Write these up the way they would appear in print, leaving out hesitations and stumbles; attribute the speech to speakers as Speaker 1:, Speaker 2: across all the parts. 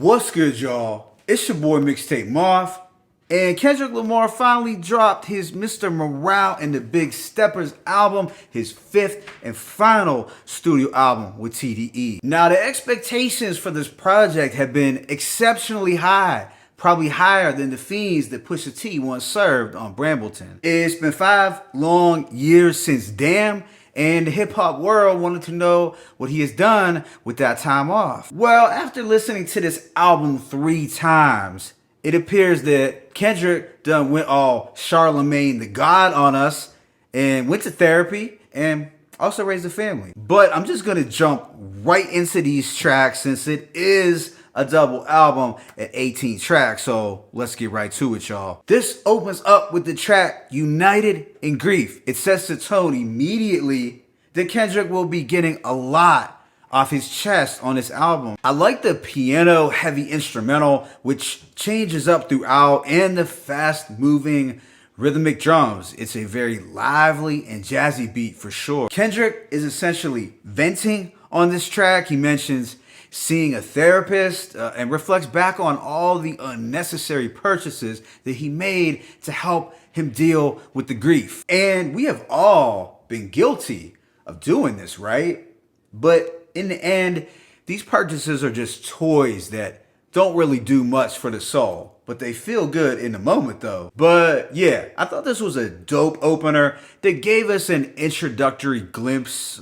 Speaker 1: What's good, y'all? It's your boy Mixtape Moth, and Kendrick Lamar finally dropped his Mr. Morale and the Big Steppers album, his fifth and final studio album with TDE. Now, the expectations for this project have been exceptionally high, probably higher than the fees that Pusha T once served on Brambleton. It's been 5 long years since Damn, and the hip-hop world wanted to know what he has done with that time off. Well, after listening to this album 3 times, it appears that Kendrick done went all Charlemagne the God on us and went to therapy and also raised a family. But I'm just gonna jump right into these tracks since it is a double album at 18 tracks, so let's get right to it, y'all. This opens up with the track United in Grief. It sets the tone immediately that Kendrick will be getting a lot off his chest on this album. I like the piano heavy instrumental, which changes up throughout, and the fast moving rhythmic drums. It's a very lively and jazzy beat for sure. Kendrick is essentially venting on this track. He mentions seeing a therapist and reflects back on all the unnecessary purchases that he made to help him deal with the grief. And we have all been guilty of doing this, right? But in the end, these purchases are just toys that don't really do much for the soul, but they feel good in the moment though. But yeah, I thought this was a dope opener that gave us an introductory glimpse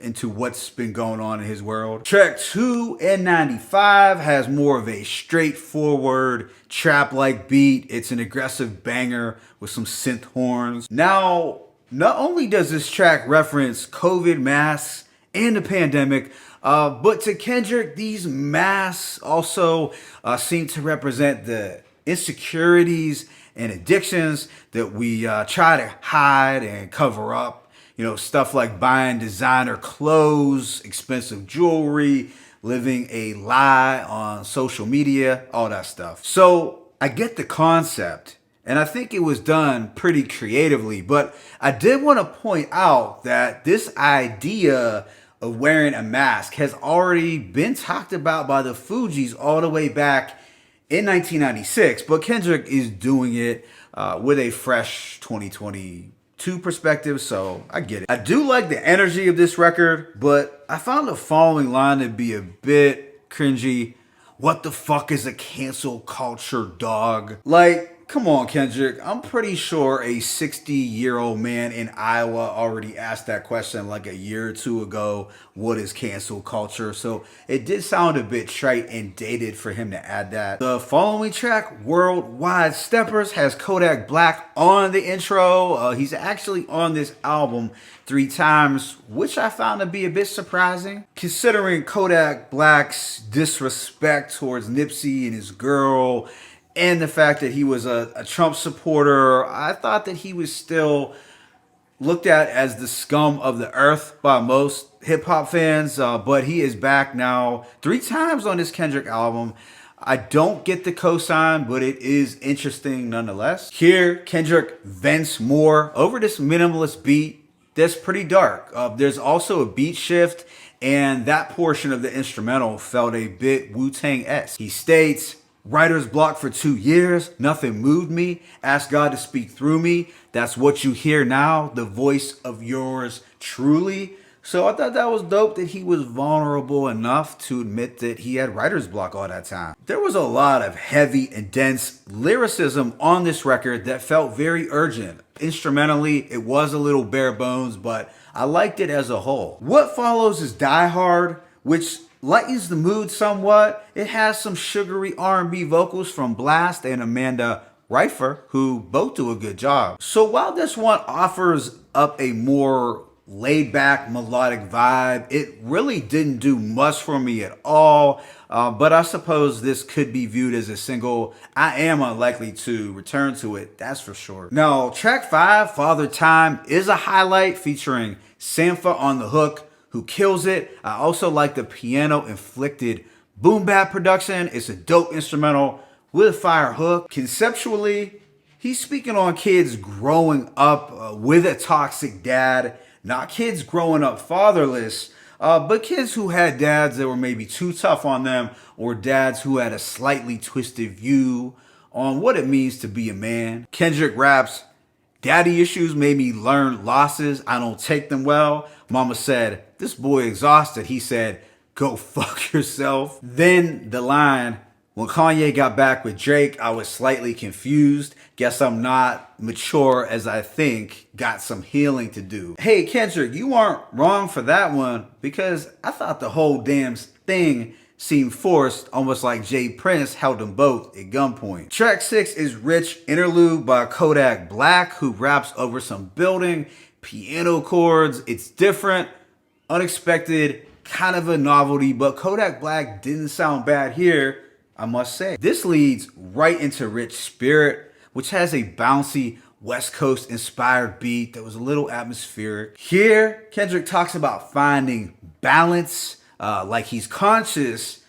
Speaker 1: into what's been going on in his world. Track 2 and 95 has more of a straightforward trap-like beat. It's an aggressive banger with some synth horns. Now, not only does this track reference COVID, masks, and the pandemic, but to Kendrick, these masks also seem to represent the insecurities and addictions that we try to hide and cover up. You know, stuff like buying designer clothes, expensive jewelry, living a lie on social media, all that stuff. So I get the concept, and I think it was done pretty creatively, but I did want to point out that this idea of wearing a mask has already been talked about by the Fugees all the way back in 1996, but Kendrick is doing it with a fresh 2022 perspective, so I get it. I do like the energy of this record, but I found the following line to be a bit cringy. What the fuck is a cancel culture, dog? Like, come on, Kendrick. I'm pretty sure a 60-year-old man in Iowa already asked that question like a year or two ago. What is cancel culture? So it did sound a bit trite and dated for him to add that. The following track, Worldwide Steppers, has Kodak Black on the intro. He's actually on this album 3 times, which I found to be a bit surprising, considering Kodak Black's disrespect towards Nipsey and his girl, and the fact that he was a Trump supporter. I thought that he was still looked at as the scum of the earth by most hip-hop fans, but he is back now 3 times on this Kendrick album. I don't get the cosign, but it is interesting nonetheless. Here, Kendrick vents more over this minimalist beat that's pretty dark. There's also a beat shift, and that portion of the instrumental felt a bit Wu-Tang-esque. He states, "Writer's block for 2 years, nothing moved me. Ask God to speak through me. That's what you hear now, the voice of yours truly." So I thought that was dope that he was vulnerable enough to admit that he had writer's block all that time. There was a lot of heavy and dense lyricism on this record that felt very urgent. Instrumentally, it was a little bare bones, but I liked it as a whole. What follows is Die Hard, which lightens the mood somewhat. It has some sugary R&B vocals from Blast and Amanda Reifer, who both do a good job. So while this one offers up a more laid-back melodic vibe, it really didn't do much for me at all. But I suppose this could be viewed as a single. I am unlikely to return to it, that's for sure. Now, track 5, Father Time, is a highlight featuring Sampha on the hook, who kills it. I also like the piano-inflicted boom bap production. It's a dope instrumental with a fire hook. Conceptually, he's speaking on kids growing up with a toxic dad, not kids growing up fatherless. but kids who had dads that were maybe too tough on them, or dads who had a slightly twisted view on what it means to be a man. Kendrick raps, "Daddy issues made me learn losses. I don't take them well. Mama said, this boy exhausted." He said, "Go fuck yourself." Then the line, "When Kanye got back with Drake, I was slightly confused. Guess I'm not mature as I think. Got some healing to do." Hey, Kendrick, you aren't wrong for that one, because I thought the whole damn thing seemed forced, almost like Jay Prince held them both at gunpoint. Track 6 is Rich, interlude by Kodak Black, who raps over some building piano chords. It's different, unexpected, kind of a novelty, but Kodak Black didn't sound bad here, I must say. This leads right into Rich Spirit, which has a bouncy West Coast inspired beat that was a little atmospheric. Here, Kendrick talks about finding balance, like he's conscious,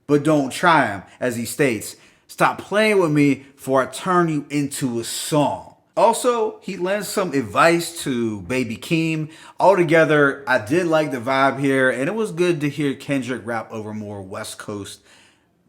Speaker 1: but don't try him, as he states, "Stop playing with me before I turn you into a song." Also, he lends some advice to Baby Keem. Altogether, I did like the vibe here, and it was good to hear Kendrick rap over more West Coast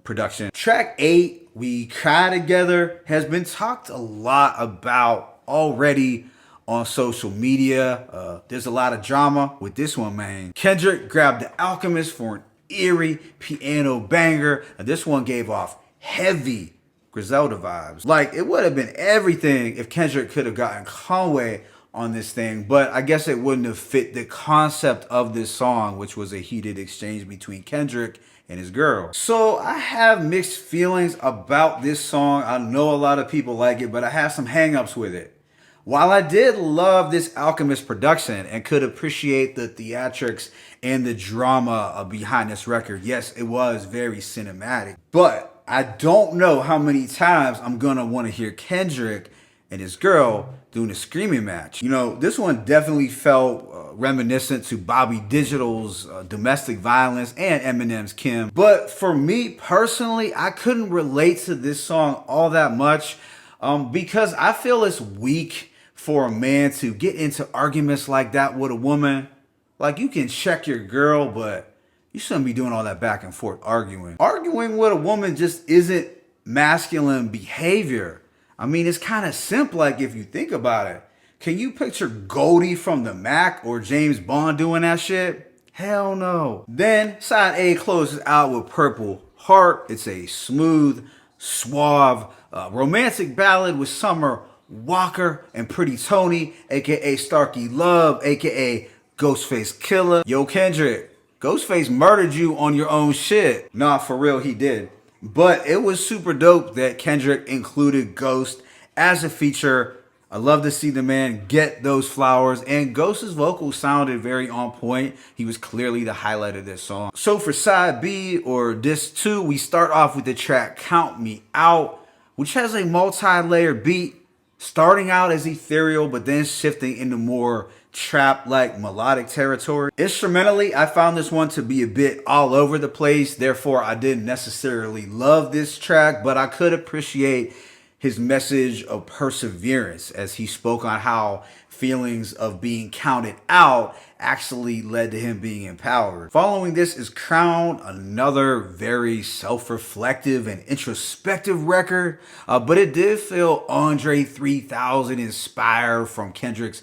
Speaker 1: production. Track 8, We Cry Together, has been talked a lot about already on social media. There's a lot of drama with this one, man. Kendrick grabbed The Alchemist for an eerie piano banger, and this one gave off heavy Griselda vibes. Like, it would have been everything if Kendrick could have gotten Conway on this thing, but I guess it wouldn't have fit the concept of this song, which was a heated exchange between Kendrick and his girl. So I have mixed feelings about this song. I know a lot of people like it, but I have some hangups with it. While I did love this Alchemist production and could appreciate the theatrics and the drama behind this record, yes, it was very cinematic, but I don't know how many times I'm gonna want to hear Kendrick and his girl doing a screaming match. You know, this one definitely felt reminiscent to Bobby Digital's Domestic Violence and Eminem's Kim. But for me personally, I couldn't relate to this song all that much because I feel it's weak for a man to get into arguments like that with a woman. Like, you can check your girl, but you shouldn't be doing all that back and forth arguing. Arguing with a woman just isn't masculine behavior. I mean, it's kind of simp like if you think about it. Can you picture Goldie from the Mac or James Bond doing that shit? Hell no. Then side A closes out with Purple Heart. It's a smooth, suave, romantic ballad with Summer Walker and Pretty Tony, aka Starkey Love, aka Ghostface Killer. Yo, Kendrick, Ghostface murdered you on your own shit. Nah, for real, he did. But it was super dope that Kendrick included Ghost as a feature. I love to see the man get those flowers, and Ghost's vocals sounded very on point. He was clearly the highlight of this song. So for side B, or disc 2, we start off with the track Count Me Out, which has a multi-layered beat, starting out as ethereal, but then shifting into more trap-like melodic territory. Instrumentally, I found this one to be a bit all over the place. Therefore, I didn't necessarily love this track, but I could appreciate his message of perseverance as he spoke on how feelings of being counted out actually led to him being empowered. Following this is Crown, another very self-reflective and introspective record, but it did feel Andre 3000 inspired, from Kendrick's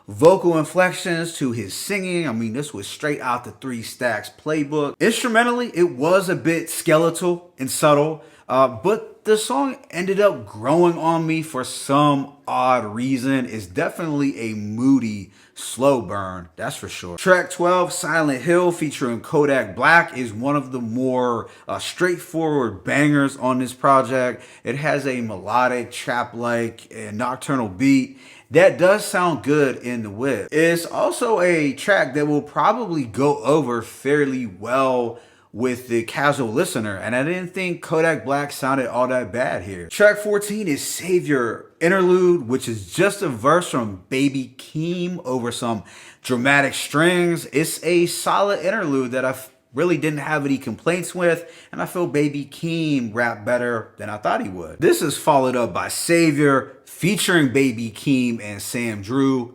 Speaker 1: vocal inflections to his singing. I mean, this was straight out the Three Stacks playbook. Instrumentally, it was a bit skeletal and subtle, but the song ended up growing on me for some odd reason. It's definitely a moody, slow burn, that's for sure. Track 12, Silent Hill, featuring Kodak Black, is one of the more straightforward bangers on this project. It has a melodic, trap-like, and nocturnal beat that does sound good in the whip. It's also a track that will probably go over fairly well with the casual listener, and I didn't think Kodak Black sounded all that bad here. Track 14 is Savior Interlude, which is just a verse from Baby Keem over some dramatic strings. It's a solid interlude that I really didn't have any complaints with, and I feel Baby Keem rapped better than I thought he would. This is followed up by Savior featuring Baby Keem and Sam Drew.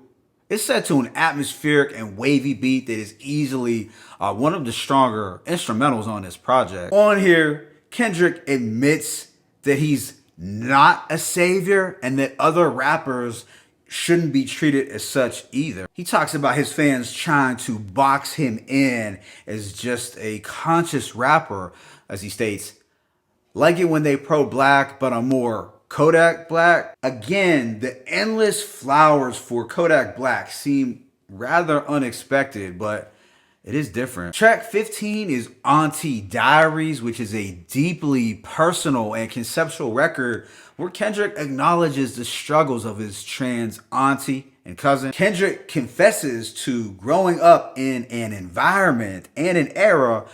Speaker 1: It's set to an atmospheric and wavy beat that is easily one of the stronger instrumentals on this project. On here, Kendrick admits that he's not a savior and that other rappers shouldn't be treated as such either. He talks about his fans trying to box him in as just a conscious rapper, as he states, like it when they pro-black but are more Kodak Black. Again, the endless flowers for Kodak Black seem rather unexpected, but it is different. Track 15 is Auntie Diaries, which is a deeply personal and conceptual record where Kendrick acknowledges the struggles of his trans auntie and cousin. Kendrick confesses to growing up in an environment and an era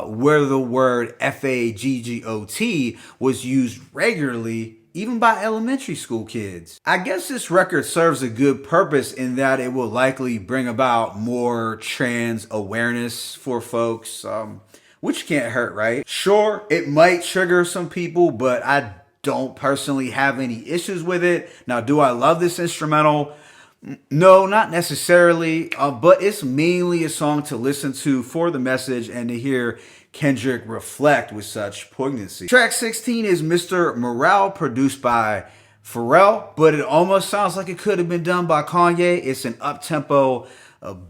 Speaker 1: where the word faggot was used regularly, even by elementary school kids. I guess this record serves a good purpose in that it will likely bring about more trans awareness for folks, which can't hurt, right? Sure, it might trigger some people, but I don't personally have any issues with it. Now, do I love this instrumental? No, not necessarily, but it's mainly a song to listen to for the message and to hear Kendrick reflect with such poignancy. Track 16 is Mr. Morale, produced by Pharrell, but it almost sounds like it could have been done by Kanye. It's an up-tempo,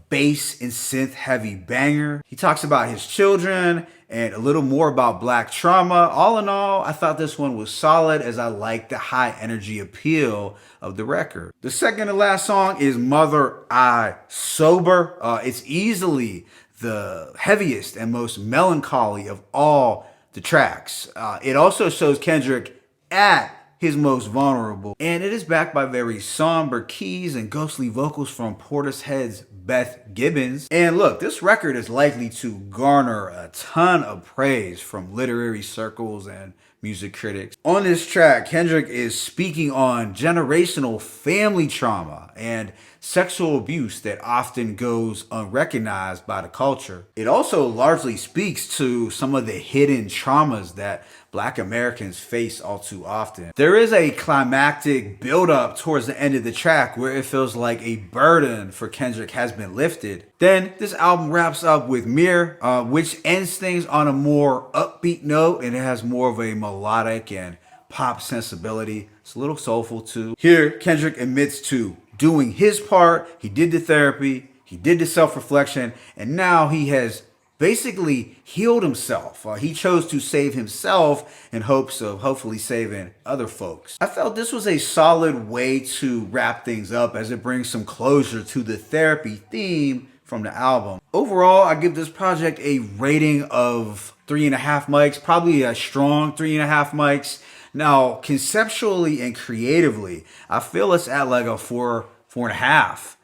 Speaker 1: bass and synth-heavy banger. He talks about his children and a little more about black trauma. All in all, I thought this one was solid as I like the high energy appeal of the record. The second to last song is Mother I Sober. It's easily the heaviest and most melancholy of all the tracks. It also shows Kendrick at his most vulnerable, and it is backed by very somber keys and ghostly vocals from Portishead's Beth Gibbons. And look, this record is likely to garner a ton of praise from literary circles and music critics. On this track, Kendrick is speaking on generational family trauma and sexual abuse that often goes unrecognized by the culture. It also largely speaks to some of the hidden traumas that Black Americans face all too often. There is a climactic build-up towards the end of the track where it feels like a burden for Kendrick has been lifted. Then this album wraps up with Mirror, which ends things on a more upbeat note, and it has more of a melodic and pop sensibility. It's a little soulful too. Here, Kendrick admits to doing his part. He did the therapy, he did the self-reflection, and now he has basically healed himself. He chose to save himself in hopes of hopefully saving other folks. I felt this was a solid way to wrap things up as it brings some closure to the therapy theme from the album. Overall, I give this project a rating of 3.5 mics, probably a strong 3.5 mics. Now, conceptually and creatively, I feel it's at like a 4.5.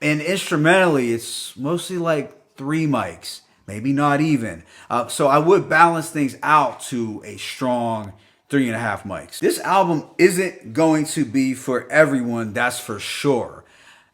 Speaker 1: And instrumentally, it's mostly like 3 mics, maybe not even. So I would balance things out to a strong 3.5 mics. This album isn't going to be for everyone, that's for sure.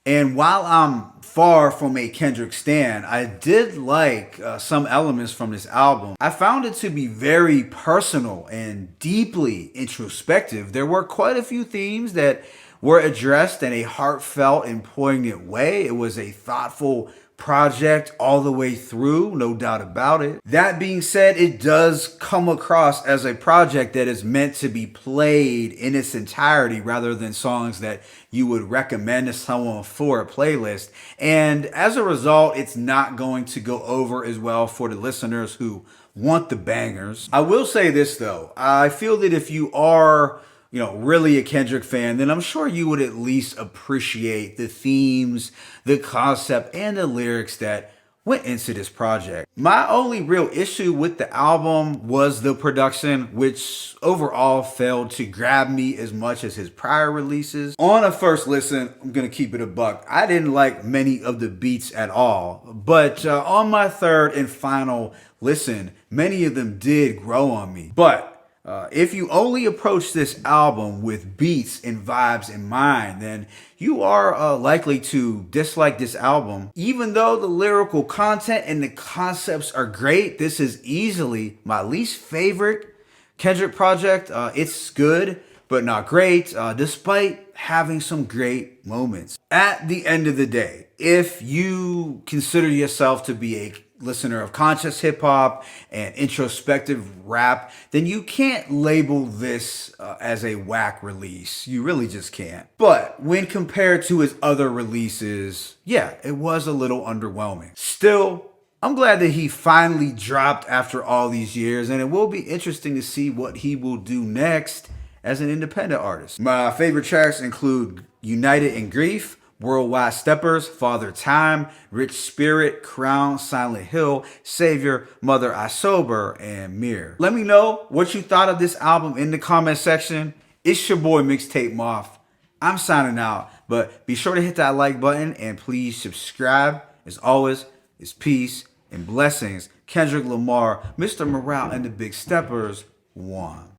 Speaker 1: And while I'm far from a Kendrick stan, I did like some elements from this album. I found it to be very personal and deeply introspective. There were quite a few themes that were addressed in a heartfelt and poignant way. It was a thoughtful project all the way through, no doubt about it. That being said, it does come across as a project that is meant to be played in its entirety rather than songs that you would recommend to someone for a playlist. And as a result, it's not going to go over as well for the listeners who want the bangers. I will say this though, I feel that if you are really a Kendrick fan, then I'm sure you would at least appreciate the themes, the concept, and the lyrics that went into this project. My only real issue with the album was the production, which overall failed to grab me as much as his prior releases. On a first listen, I'm gonna keep it a buck, I didn't like many of the beats at all, but on my third and final listen, many of them did grow on me. But if you only approach this album with beats and vibes in mind, then you are likely to dislike this album. Even though the lyrical content and the concepts are great, this is easily my least favorite Kendrick project. It's good, but not great, despite having some great moments. At the end of the day, if you consider yourself to be a listener of conscious hip hop and introspective rap, then you can't label this as a whack release. You really just can't. But when compared to his other releases, yeah, it was a little underwhelming. Still, I'm glad that he finally dropped after all these years, and it will be interesting to see what he will do next as an independent artist. My favorite tracks include United in Grief, Worldwide Steppers, Father Time, Rich Spirit, Crown, Silent Hill, Savior, Mother I Sober, and Mirror. Let me know what you thought of this album in the comment section. It's your boy Mixtape Moth. I'm signing out, but be sure to hit that like button and please subscribe. As always, it's peace and blessings. Kendrick Lamar, Mr. Morale, and the Big Steppers, 1.